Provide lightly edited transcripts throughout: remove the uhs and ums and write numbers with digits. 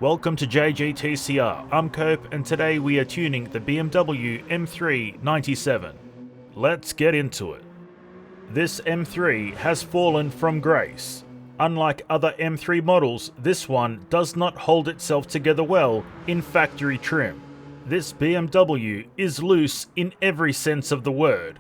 Welcome to JGTCR, I'm Cope, and today we are tuning the BMW M3 97. Let's get into it. This M3 has fallen from grace. Unlike other M3 models, this one does not hold itself together well in factory trim. This BMW is loose in every sense of the word.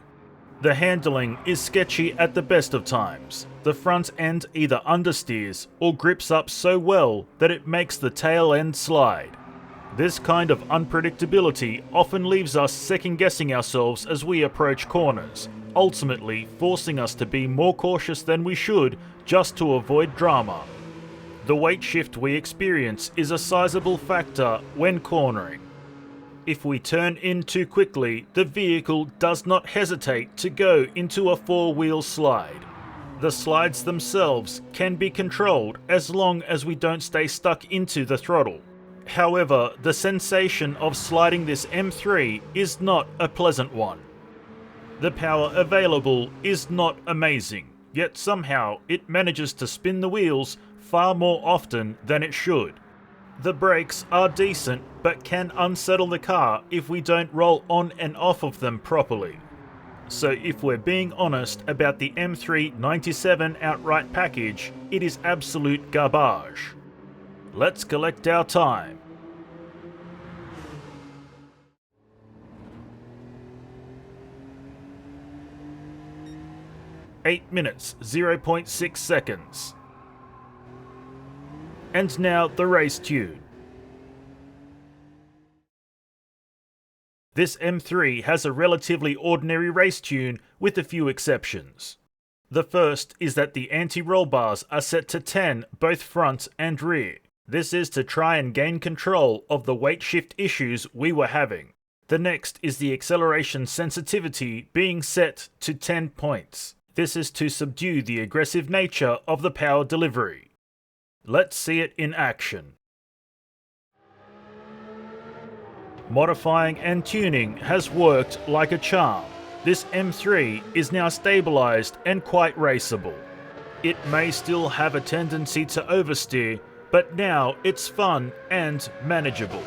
The handling is sketchy at the best of times. The front end either understeers or grips up so well that it makes the tail end slide. This kind of unpredictability often leaves us second-guessing ourselves as we approach corners, ultimately forcing us to be more cautious than we should just to avoid drama. The weight shift we experience is a sizable factor when cornering. If we turn in too quickly, the vehicle does not hesitate to go into a four-wheel slide. The slides themselves can be controlled as long as we don't stay stuck into the throttle. However, the sensation of sliding this M3 is not a pleasant one. The power available is not amazing, yet somehow it manages to spin the wheels far more often than it should. The brakes are decent, but can unsettle the car if we don't roll on and off of them properly. So if we're being honest about the M3 97 outright package, it is absolute garbage. Let's collect our time. "8 minutes, 0.6 seconds. And now the race tune. This M3 has a relatively ordinary race tune with a few exceptions. The first is that the anti-roll bars are set to 10 both front and rear. This is to try and gain control of the weight shift issues we were having. The next is the acceleration sensitivity being set to 10 points. This is to subdue the aggressive nature of the power delivery. Let's see it in action. Modifying and tuning has worked like a charm. This M3 is now stabilized and quite raceable. It may still have a tendency to oversteer, but now it's fun and manageable.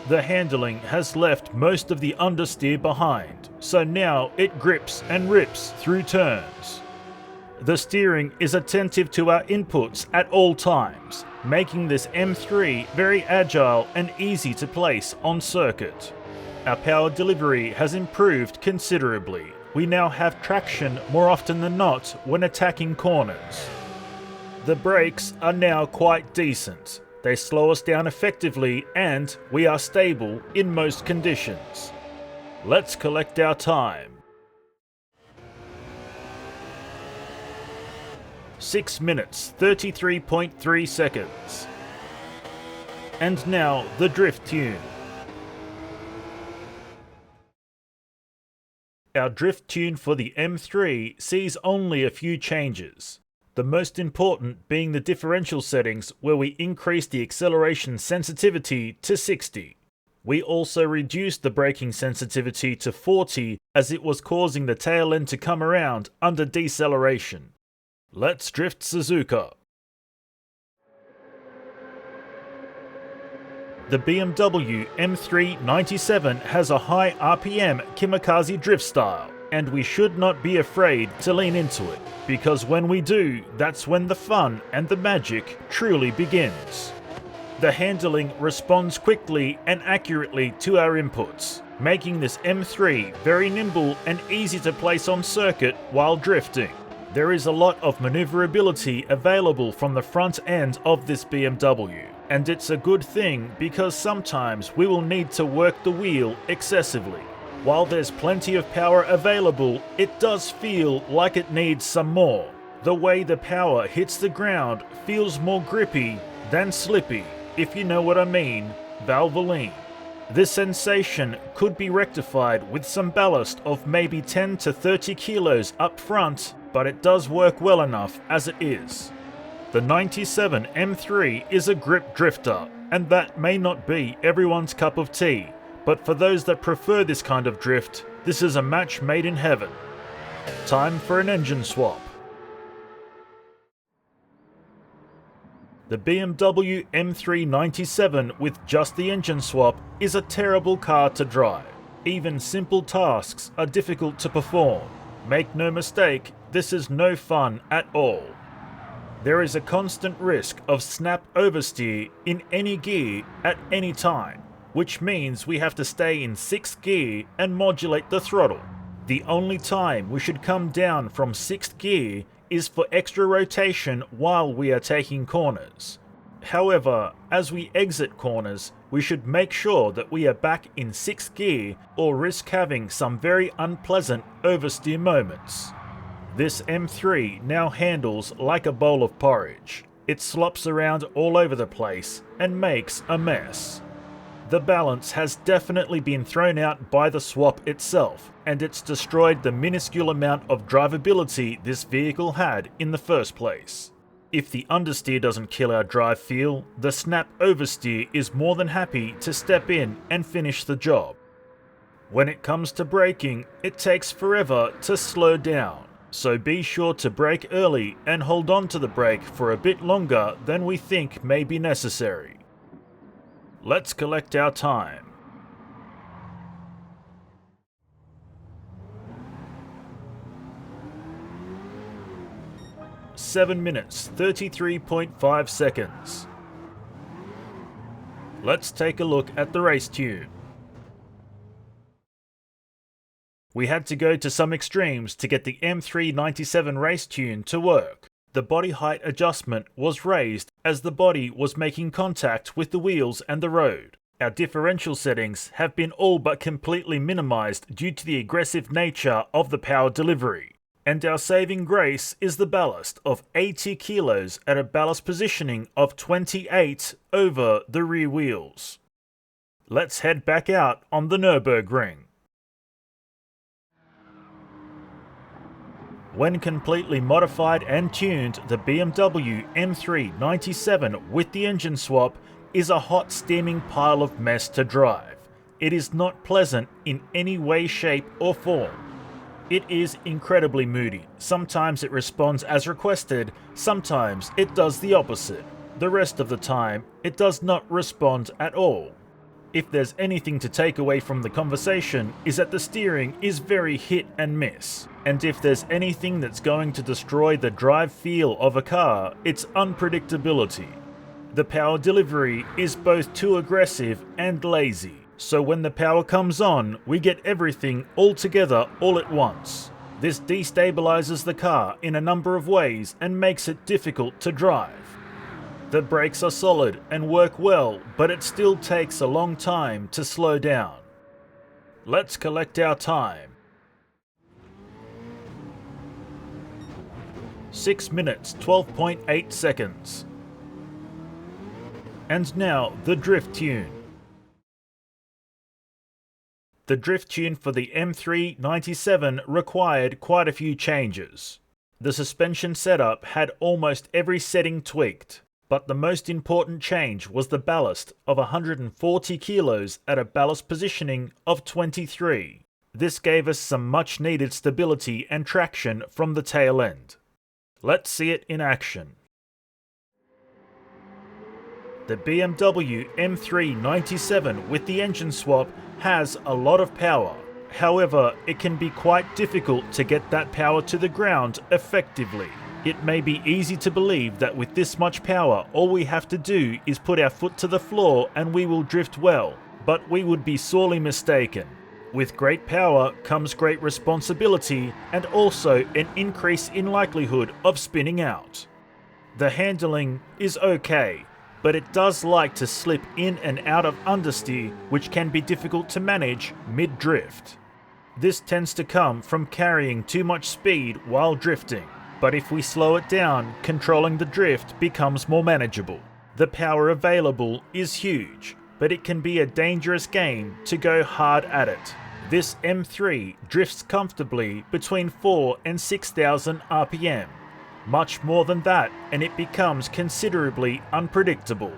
The handling has left most of the understeer behind, so now it grips and rips through turns. The steering is attentive to our inputs at all times, making this M3 very agile and easy to place on circuit. Our power delivery has improved considerably. We now have traction more often than not when attacking corners. The brakes are now quite decent. They slow us down effectively and we are stable in most conditions. Let's collect our time. 6 minutes, 33.3 seconds. And now the drift tune. Our drift tune for the M3 sees only a few changes. The most important being the differential settings where we increase the acceleration sensitivity to 60. We also reduced the braking sensitivity to 40 as it was causing the tail end to come around under deceleration. Let's drift Suzuka. The BMW M3 97 has a high RPM kamikaze drift style, and we should not be afraid to lean into it, because when we do, that's when the fun and the magic truly begins. The handling responds quickly and accurately to our inputs, making this M3 very nimble and easy to place on circuit while drifting. There is a lot of maneuverability available from the front end of this BMW, and it's a good thing because sometimes we will need to work the wheel excessively. While there's plenty of power available, it does feel like it needs some more. The way the power hits the ground feels more grippy than slippy, if you know what I mean, Valvoline. This sensation could be rectified with some ballast of maybe 10 to 30 kilos up front, but it does work well enough as it is. The 97 M3 is a grip drifter, and that may not be everyone's cup of tea, but for those that prefer this kind of drift, this is a match made in heaven. Time for an engine swap. The BMW M3 97 with just the engine swap is a terrible car to drive. Even simple tasks are difficult to perform. Make no mistake, this is no fun at all. There is a constant risk of snap oversteer in any gear at any time, which means we have to stay in 6th gear and modulate the throttle. The only time we should come down from 6th gear is for extra rotation while we are taking corners. However, as we exit corners, we should make sure that we are back in 6th gear or risk having some very unpleasant oversteer moments. This M3 now handles like a bowl of porridge. It slops around all over the place and makes a mess. The balance has definitely been thrown out by the swap itself, and it's destroyed the minuscule amount of drivability this vehicle had in the first place. If the understeer doesn't kill our drive feel, the snap oversteer is more than happy to step in and finish the job. When it comes to braking, it takes forever to slow down, so be sure to brake early and hold on to the brake for a bit longer than we think may be necessary. Let's collect our time. "7 minutes, 33.5 seconds. Let's take a look at the race tune. We had to go to some extremes to get the M3 97 race tune to work. The body height adjustment was raised as the body was making contact with the wheels and the road. Our differential settings have been all but completely minimized due to the aggressive nature of the power delivery. And our saving grace is the ballast of 80 kilos at a ballast positioning of 28 over the rear wheels. Let's head back out on the Nürburgring. When completely modified and tuned, the BMW M3 97 with the engine swap is a hot steaming pile of mess to drive. It is not pleasant in any way, shape or form. It is incredibly moody. Sometimes it responds as requested, sometimes it does the opposite. The rest of the time, it does not respond at all. If there's anything to take away from the conversation is that the steering is very hit and miss. And if there's anything that's going to destroy the drive feel of a car, it's unpredictability. The power delivery is both too aggressive and lazy. So when the power comes on, we get everything all together all at once. This destabilizes the car in a number of ways and makes it difficult to drive. The brakes are solid and work well, but it still takes a long time to slow down. Let's collect our time. 6 minutes, 12.8 seconds. And now the drift tune. The drift tune for the M3 97 required quite a few changes. The suspension setup had almost every setting tweaked. But the most important change was the ballast of 140 kilos at a ballast positioning of 23. This gave us some much needed stability and traction from the tail end. Let's see it in action. The BMW M3 97 with the engine swap has a lot of power. However, it can be quite difficult to get that power to the ground effectively. It may be easy to believe that with this much power, all we have to do is put our foot to the floor and we will drift well, but we would be sorely mistaken. With great power comes great responsibility and also an increase in likelihood of spinning out. The handling is okay, but it does like to slip in and out of understeer, which can be difficult to manage mid-drift. This tends to come from carrying too much speed while drifting. But if we slow it down, controlling the drift becomes more manageable. The power available is huge, but it can be a dangerous game to go hard at it. This M3 drifts comfortably between 4 and 6,000 RPM. Much more than that, and it becomes considerably unpredictable.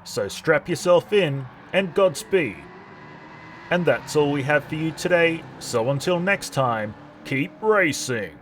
So strap yourself in and Godspeed. And that's all we have for you today, so until next time, keep racing.